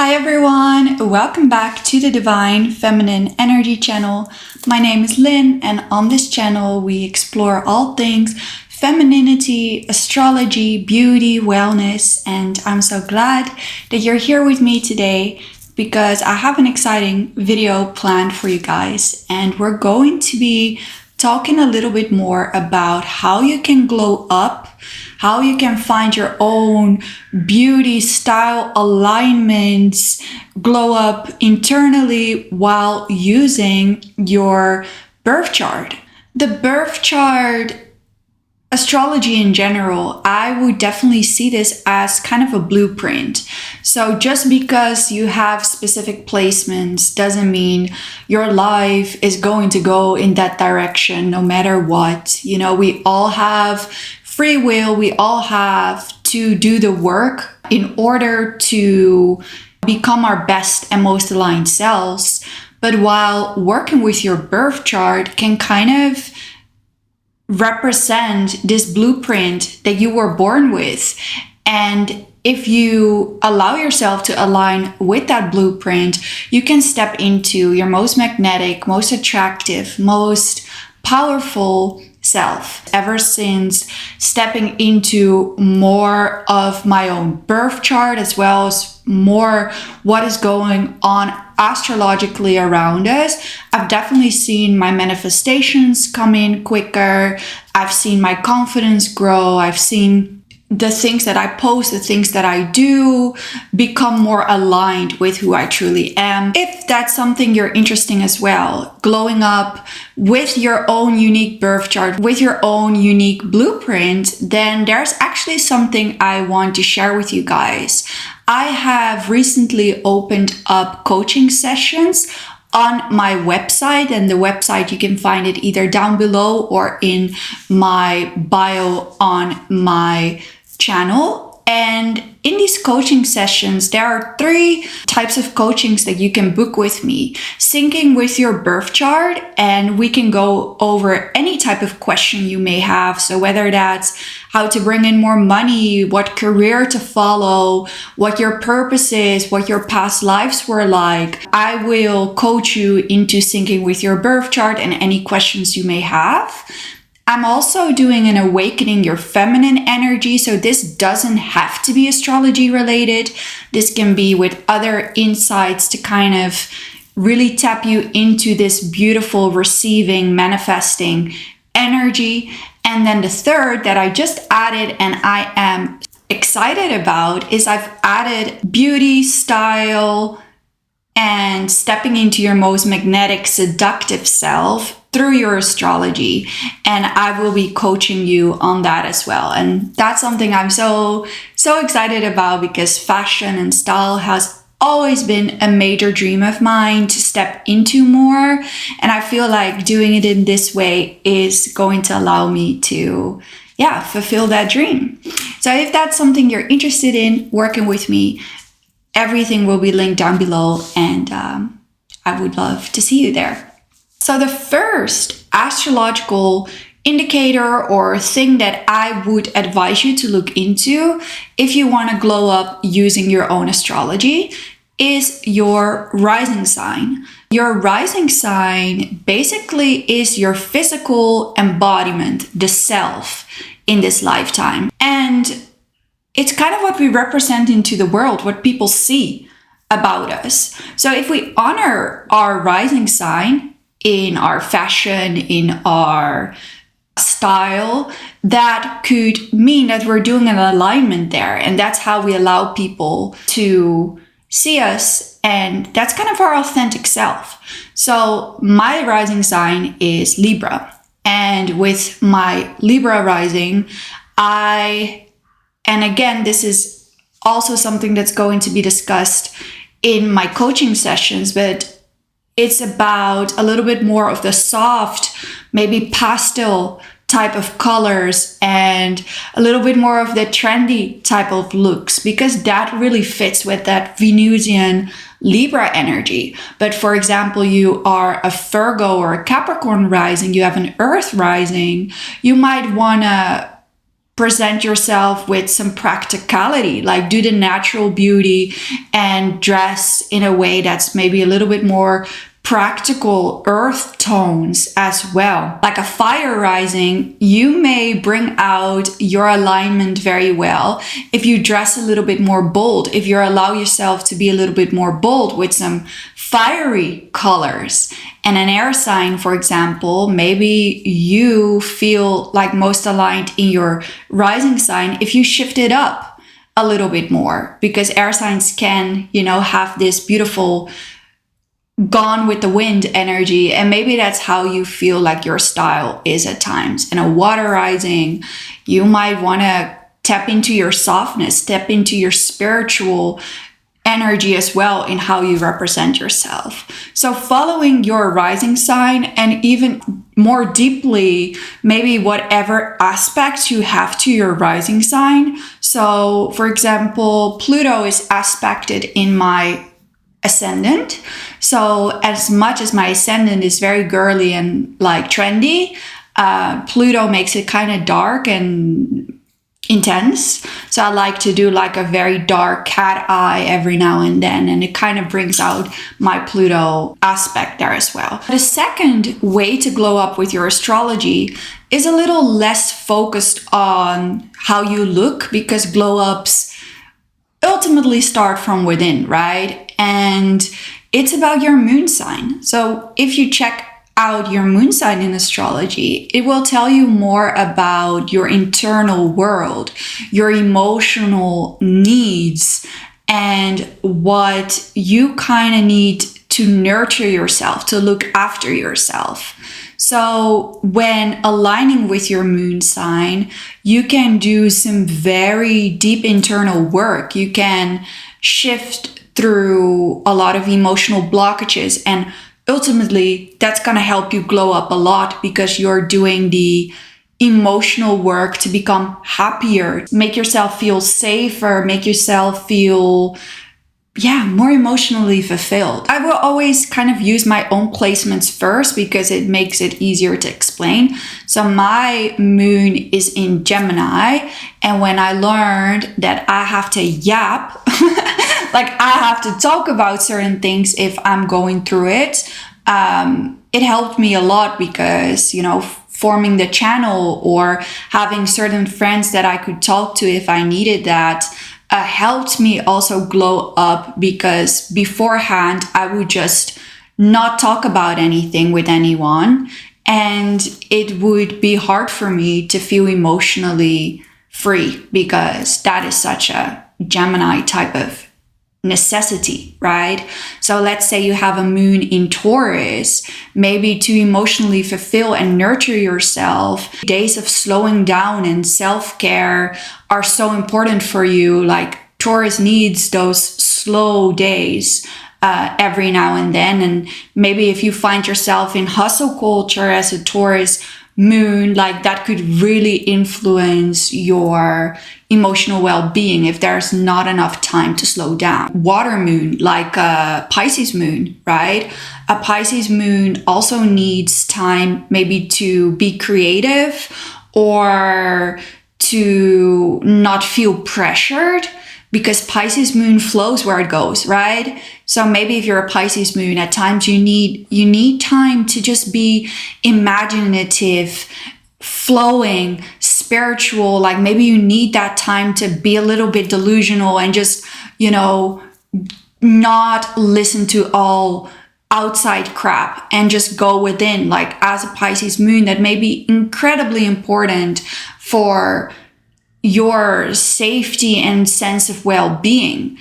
Hi everyone, welcome back to the Divine Feminine Energy channel. My name is Lynn, and on this channel we explore all things femininity, astrology, beauty, wellness, and I'm so glad that you're here with me today because I have an exciting video planned for you guys, and we're going to be talking a little bit more about how you can glow up, how you can find your own beauty, style, alignments, glow up internally while using your birth chart. The birth chart, astrology in general, I would definitely see this as kind of a blueprint. So just because you have specific placements doesn't mean your life is going to go in that direction no matter what. You know, we all have free will. We all have to do the work in order to become our best and most aligned selves. But while working with your birth chart can kind of represent this blueprint that you were born with. And if you allow yourself to align with that blueprint, you can step into your most magnetic, most attractive, most powerful self. Ever since stepping into more of my own birth chart, as well as more what is going on astrologically around us, I've definitely seen my manifestations come in quicker. I've seen my confidence grow. I've seen the things that I post, the things that I do become more aligned with who I truly am. If that's something you're interested in as well, glowing up with your own unique birth chart, with your own unique blueprint, then there's actually something I want to share with you guys. I have recently opened up coaching sessions on my website, and the website, you can find it either down below or in my bio on my channel. And in these coaching sessions, there are 3 types of coachings that you can book with me. Syncing with your birth chart, and we can go over any type of question you may have. So whether that's how to bring in more money, what career to follow, what your purpose is, what your past lives were like, I will coach you into syncing with your birth chart and any questions you may have. I'm also doing an awakening your feminine energy. So this doesn't have to be astrology related. This can be with other insights to kind of really tap you into this beautiful receiving, manifesting energy. And then the third that I just added and I am excited about is I've added beauty, style, and stepping into your most magnetic, seductive self through your astrology. And I will be coaching you on that as well. And that's something I'm so excited about, because fashion and style has always been a major dream of mine to step into more. And I feel like doing it in this way is going to allow me to, fulfill that dream. So if that's something you're interested in working with me, everything will be linked down below, and I would love to see you there. So the first astrological indicator or thing that I would advise you to look into if you want to glow up using your own astrology is your rising sign. Your rising sign basically is your physical embodiment, the self in this lifetime. And it's kind of what we represent into the world, what people see about us. So if we honor our rising sign in our fashion, in our style, that could mean that we're doing an alignment there. And that's how we allow people to see us. And that's kind of our authentic self. So my rising sign is Libra. And with my Libra rising, and again, this is also something that's going to be discussed in my coaching sessions, but it's about a little bit more of the soft, maybe pastel type of colors and a little bit more of the trendy type of looks, because that really fits with that Venusian Libra energy. But for example, you are a Virgo or a Capricorn rising, you have an Earth rising, you might want to present yourself with some practicality, like do the natural beauty and dress in a way that's maybe a little bit more practical earth tones as well. Like a fire rising, you may bring out your alignment very well if you dress a little bit more bold, if you allow yourself to be a little bit more bold with some fiery colors. And an air sign, for example, maybe you feel like most aligned in your rising sign if you shift it up a little bit more, because air signs can, have this beautiful gone with the wind energy, and maybe that's how you feel like your style is at times. And a water rising, you might want to tap into your softness, tap into your spiritual energy as well in how you represent yourself. So following your rising sign, and even more deeply, maybe whatever aspects you have to your rising sign. So for example, Pluto is aspected in my ascendant. So as much as my ascendant is very girly and like trendy, Pluto makes it kind of dark and intense. So I like to do like a very dark cat eye every now and then, and it kind of brings out my Pluto aspect there as well. The second way to glow up with your astrology is a little less focused on how you look, because glow ups ultimately start from within, right? And it's about your moon sign. So if you check out your moon sign in astrology, it will tell you more about your internal world, your emotional needs, and what you kind of need to nurture yourself, to look after yourself. So when aligning with your moon sign, you can do some very deep internal work. You can shift through a lot of emotional blockages, and ultimately that's going to help you glow up a lot, because you're doing the emotional work to become happier, make yourself feel safer, make yourself feel more emotionally fulfilled. I will always kind of use my own placements first because it makes it easier to explain. So my moon is in Gemini, and when I learned that I have to yap, like I have to talk about certain things if I'm going through it, it helped me a lot, because, forming the channel or having certain friends that I could talk to if I needed that, helped me also glow up, because beforehand I would just not talk about anything with anyone, and it would be hard for me to feel emotionally free, because that is such a Gemini type of necessity, right? So let's say you have a moon in Taurus, maybe to emotionally fulfill and nurture yourself, days of slowing down and self-care are so important for you. Like Taurus needs those slow days every now and then. And maybe if you find yourself in hustle culture as a Taurus moon, like that could really influence your emotional well-being if there's not enough time to slow down. Water moon, like a Pisces moon, right? A Pisces moon also needs time maybe to be creative or to not feel pressured, because Pisces moon flows where it goes, right? So maybe if you're a Pisces moon, at times you need time to just be imaginative, flowing, spiritual. Like maybe you need that time to be a little bit delusional and just, not listen to all outside crap and just go within. Like as a Pisces moon, that may be incredibly important for your safety and sense of well-being.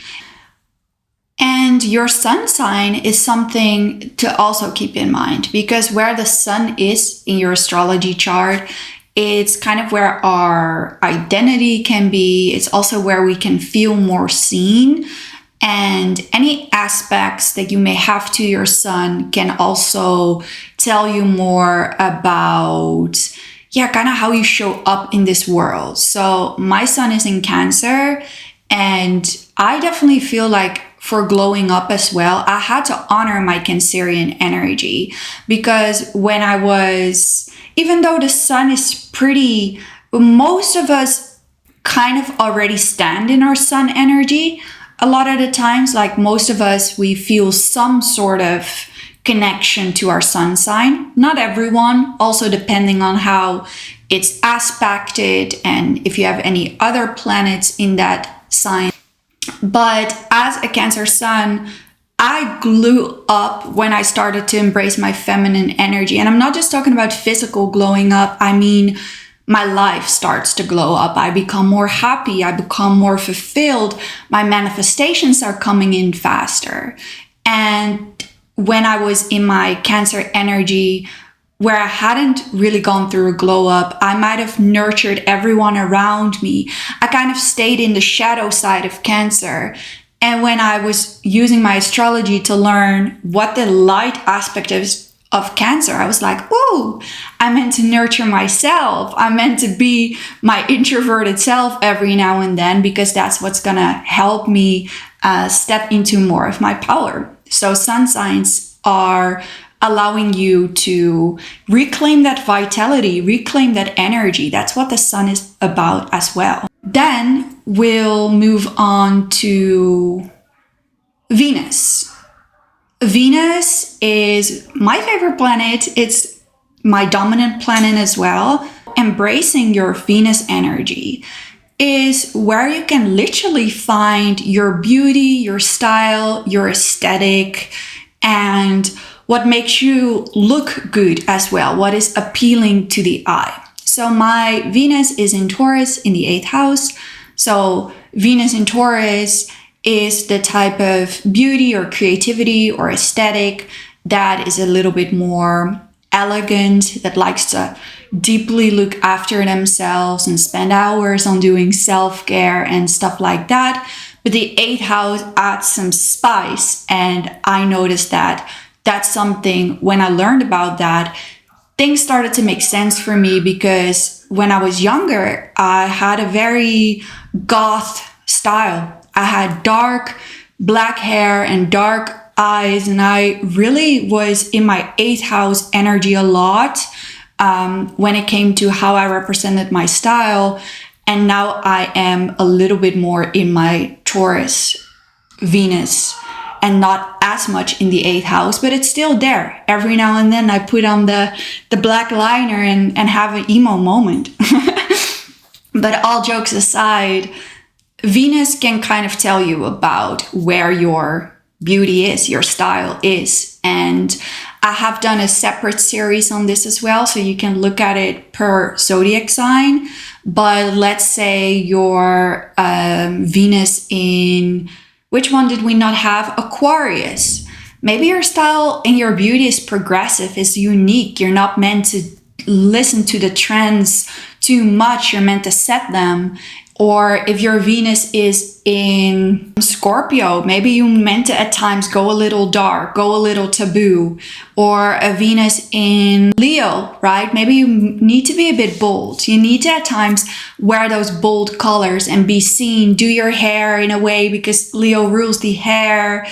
And your sun sign is something to also keep in mind, because where the sun is in your astrology chart, it's kind of where our identity can be. It's also where we can feel more seen. And any aspects that you may have to your sun can also tell you more about kind of how you show up in this world. So my sun is in Cancer, and I definitely feel like for glowing up as well, I had to honor my Cancerian energy, because when I was, even though the sun is pretty most of us kind of already stand in our sun energy. A lot of the times, like most of us, we feel some sort of connection to our sun sign. Not everyone, also depending on how it's aspected and if you have any other planets in that sign. But as a Cancer sun, I grew up when I started to embrace my feminine energy. And I'm not just talking about physical glowing up. I mean, my life starts to glow up. I become more happy. I become more fulfilled. My manifestations are coming in faster. And when I was in my Cancer energy, where I hadn't really gone through a glow up, I might have nurtured everyone around me. I kind of stayed in the shadow side of Cancer. And when I was using my astrology to learn what the light aspect is of Cancer, I was like, ooh, I'm meant to nurture myself. I'm meant to be my introverted self every now and then, because that's what's gonna help me step into more of my power. So sun signs are allowing you to reclaim that vitality, reclaim that energy. That's what the sun is about as well. Then we'll move on to Venus. Venus is my favorite planet. It's my dominant planet as well. Embracing your Venus energy is where you can literally find your beauty, your style, your aesthetic, and what makes you look good as well, what is appealing to the eye. So my Venus is in Taurus in the 8th house. So Venus in Taurus is the type of beauty or creativity or aesthetic that is a little bit more elegant, that likes to deeply look after themselves and spend hours on doing self-care and stuff like that. But the 8th house adds some spice, and I noticed that that's something, when I learned about that, things started to make sense for me, because when I was younger, I had a very goth style. I had dark black hair and dark eyes, and I really was in my 8th house energy a lot when it came to how I represented my style. And now I am a little bit more in my Taurus Venus and not as much in the 8th house, but it's still there. Every now and then I put on the black liner and have an emo moment. But all jokes aside, Venus can kind of tell you about where your beauty is, your style is. And I have done a separate series on this as well, so you can look at it per zodiac sign. But let's say your Venus in, which one did we not have? Aquarius. Maybe your style and your beauty is progressive, is unique. You're not meant to listen to the trends too much. You're meant to set them. Or if your Venus is in Scorpio, maybe you meant to at times go a little dark, go a little taboo. Or a Venus in Leo, right? Maybe you need to be a bit bold. You need to at times wear those bold colors and be seen. Do your hair in a way, because Leo rules the hair.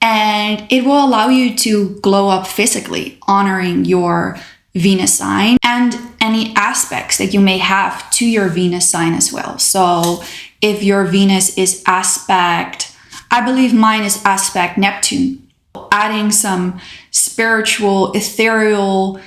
And it will allow you to glow up physically, honoring your Venus sign and any aspects that you may have to your Venus sign as well. So if your Venus is aspect, I believe mine is aspect Neptune, adding some spiritual, ethereal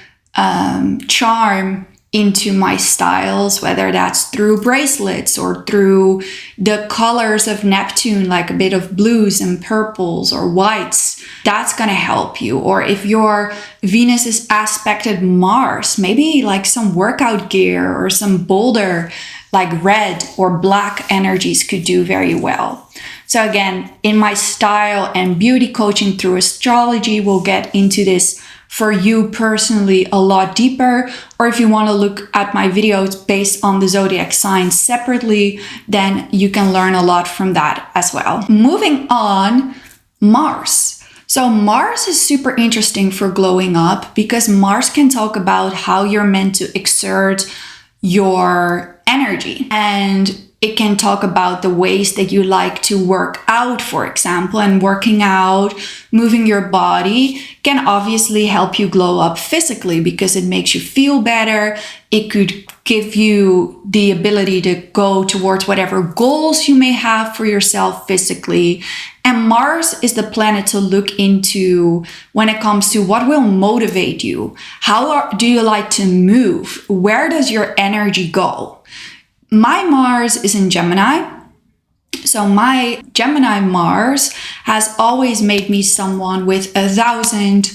charm into my styles, whether that's through bracelets or through the colors of Neptune, like a bit of blues and purples or whites, that's gonna help you. Or if your Venus is aspected Mars, maybe like some workout gear or some bolder, like red or black energies could do very well. So again, in my style and beauty coaching through astrology, we'll get into this for you personally a lot deeper. Or if you want to look at my videos based on the zodiac signs separately, then you can learn a lot from that as well. Moving on, Mars. So Mars is super interesting for glowing up, because Mars can talk about how you're meant to exert your energy. And It can talk about the ways that you like to work out, for example, and working out, moving your body can obviously help you glow up physically because it makes you feel better. It could give you the ability to go towards whatever goals you may have for yourself physically. And Mars is the planet to look into when it comes to what will motivate you. Do you like to move? Where does your energy go? My Mars is in Gemini. So my Gemini Mars has always made me someone with 1,000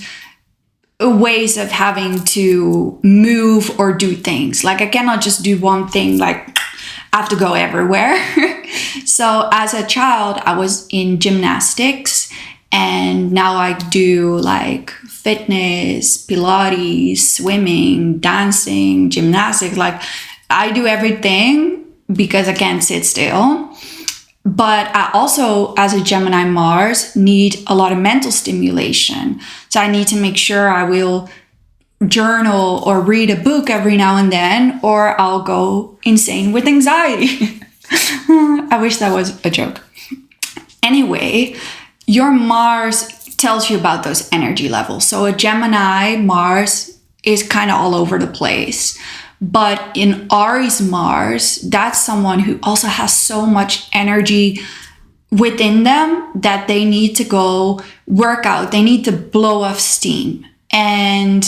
ways of having to move or do things. Like I cannot just do one thing, like I have to go everywhere. So as a child, I was in gymnastics, and now I do like fitness, Pilates, swimming, dancing, gymnastics. Like I do everything because I can't sit still. But I also, as a Gemini Mars, need a lot of mental stimulation. So I need to make sure I will journal or read a book every now and then, or I'll go insane with anxiety. I wish that was a joke. Anyway, your Mars tells you about those energy levels. So a Gemini Mars is kind of all over the place. But in Aries Mars, that's someone who also has so much energy within them that they need to go work out. They need to blow off steam. And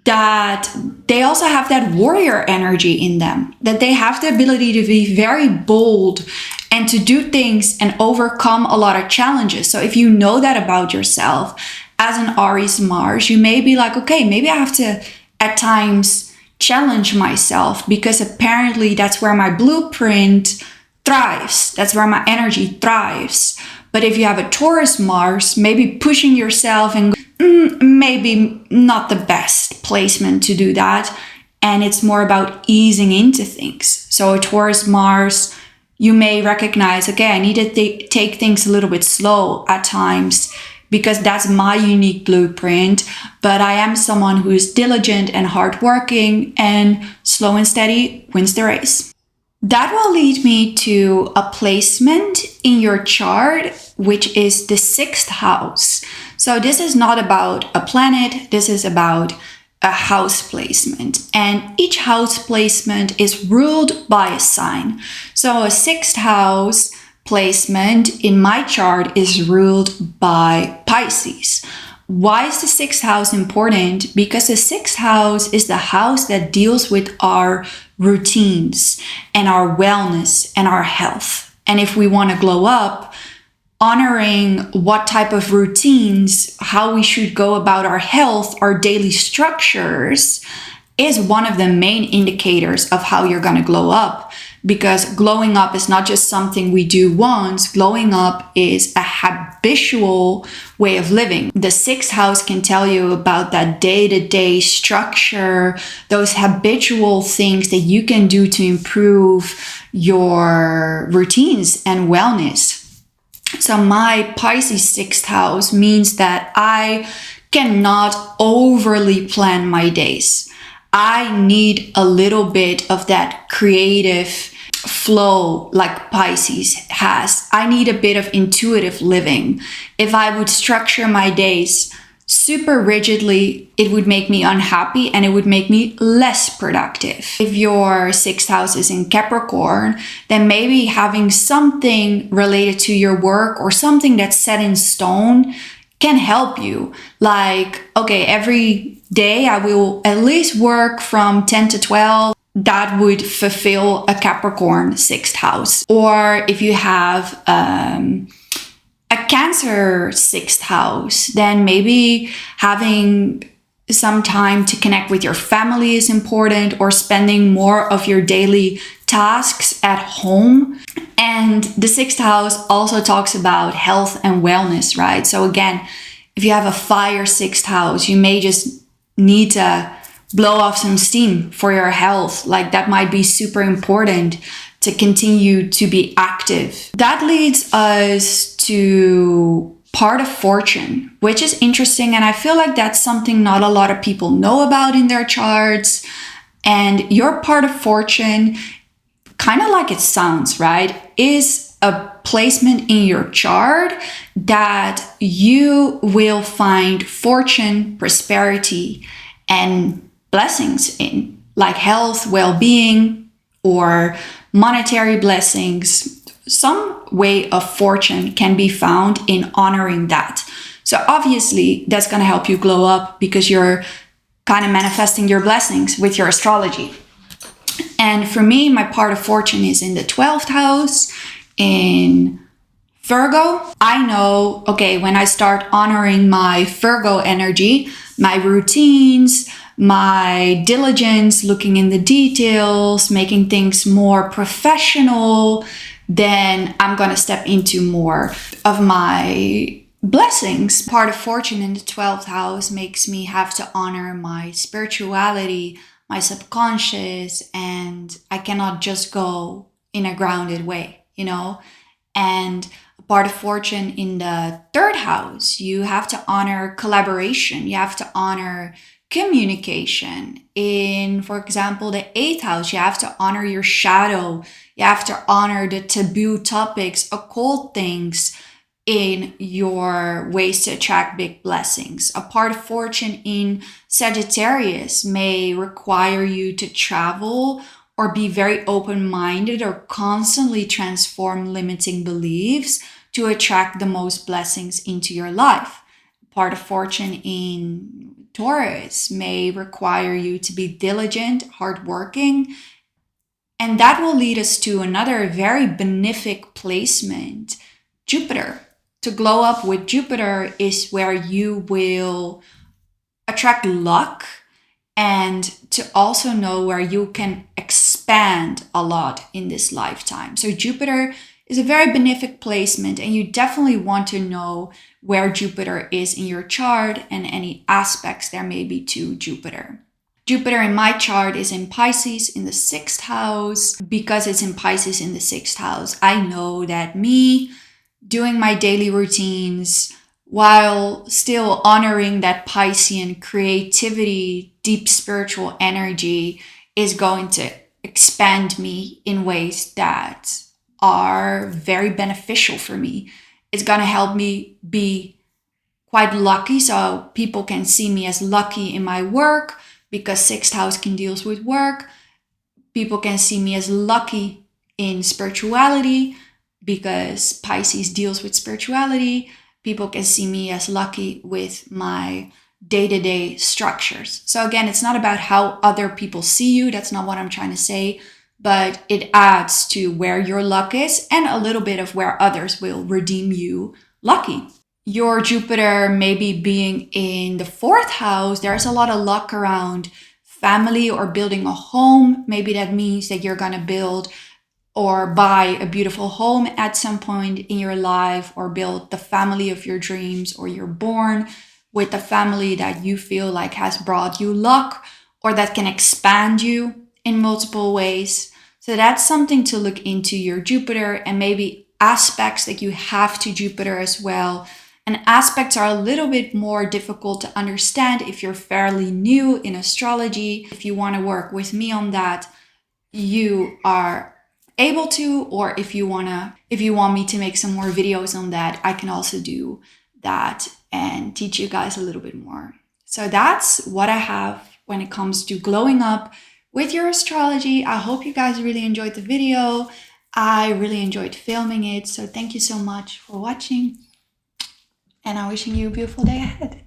that they also have that warrior energy in them, that they have the ability to be very bold and to do things and overcome a lot of challenges. So if you know that about yourself as an Aries Mars, you may be like, okay, maybe I have to at times challenge myself because apparently that's where my blueprint thrives. That's where my energy thrives. But if you have a Taurus Mars, maybe pushing yourself and maybe not the best placement to do that. And it's more about easing into things. So a Taurus Mars, you may recognize, okay, I need to take things a little bit slow at times, because that's my unique blueprint. But I am someone who is diligent and hardworking, and slow and steady wins the race. That will lead me to a placement in your chart, which is the 6th house. So this is not about a planet, this is about a house placement. And each house placement is ruled by a sign. So a 6th house placement in my chart is ruled by Pisces. Why is the 6th house important? Because the 6th house is the house that deals with our routines and our wellness and our health. And if we want to glow up, honoring what type of routines, how we should go about our health, our daily structures, is one of the main indicators of how you're going to glow up. Because glowing up is not just something we do once. Glowing up is a habitual way of living. The 6th house can tell you about that day-to-day structure, those habitual things that you can do to improve your routines and wellness. So my Pisces 6th house means that I cannot overly plan my days. I need a little bit of that creative flow like Pisces has. I need a bit of intuitive living. If I would structure my days super rigidly, it would make me unhappy and it would make me less productive. If your 6th house is in Capricorn, then maybe having something related to your work or something that's set in stone can help you. Like, okay, every day I will at least work from 10 to 12. That would fulfill a Capricorn 6th house. Or if you have a Cancer 6th house, then maybe having some time to connect with your family is important, or spending more of your daily tasks at home. And the 6th house also talks about health and wellness, right? So again, if you have a fire 6th house, you may just need to blow off some steam for your health. Like that might be super important to continue to be active. That leads us to part of fortune, which is interesting. And I feel like that's something not a lot of people know about in their charts. And your part of fortune kind of like it sounds, right, is a placement in your chart that you will find fortune, prosperity, and blessings in, like health, well-being, or monetary blessings. Some way of fortune can be found in honoring that. So obviously that's going to help you glow up because you're kind of manifesting your blessings with your astrology. And for me, my part of fortune is in the 12th house in Virgo. I know, okay, when I start honoring my Virgo energy, my routines, my diligence, looking in the details, making things more professional, then I'm going to step into more of my blessings. Part of fortune in the 12th house makes me have to honor my spirituality, my subconscious, and I cannot just go in a grounded way, you know? And a part of fortune in the 3rd house, you have to honor collaboration, you have to honor communication. In, for example, the 8th house, you have to honor your shadow, you have to honor the taboo topics, occult things in your ways to attract big blessings. A part of fortune in Sagittarius may require you to travel or be very open-minded or constantly transform limiting beliefs to attract the most blessings into your life. Part of fortune in Taurus may require you to be diligent, hardworking, and that will lead us to another very benefic placement, Jupiter. To glow up with Jupiter is where you will attract luck, and to also know where you can expand a lot in this lifetime. So Jupiter is a very benefic placement, and you definitely want to know where Jupiter is in your chart and any aspects there may be to Jupiter. Jupiter in my chart is in Pisces in the 6th house. Because it's in Pisces in the 6th house, I know that me doing my daily routines while still honoring that Piscean creativity, deep spiritual energy is going to expand me in ways that are very beneficial for me. It's going to help me be quite lucky, so people can see me as lucky in my work because 6th house can deal with work. People can see me as lucky in spirituality because Pisces deals with spirituality. People can see me as lucky with my day-to-day structures. So again, it's not about how other people see you. That's not what I'm trying to say, but it adds to where your luck is and a little bit of where others will redeem you lucky. Your Jupiter maybe being in the 4th house, there's a lot of luck around family or building a home. Maybe that means that you're going to build or buy a beautiful home at some point in your life, or build the family of your dreams, or you're born with a family that you feel like has brought you luck or that can expand you in multiple ways. So that's something to look into your Jupiter, and maybe aspects that you have to Jupiter as well. And aspects are a little bit more difficult to understand if you're fairly new in astrology. If you want to work with me on that, you are able to, or if you want me to make some more videos on that, I can also do that and teach you guys a little bit more. So that's what I have when it comes to glowing up with your astrology. I hope you guys really enjoyed the video. I really enjoyed filming it. So thank you so much for watching, and I'm wishing you a beautiful day ahead.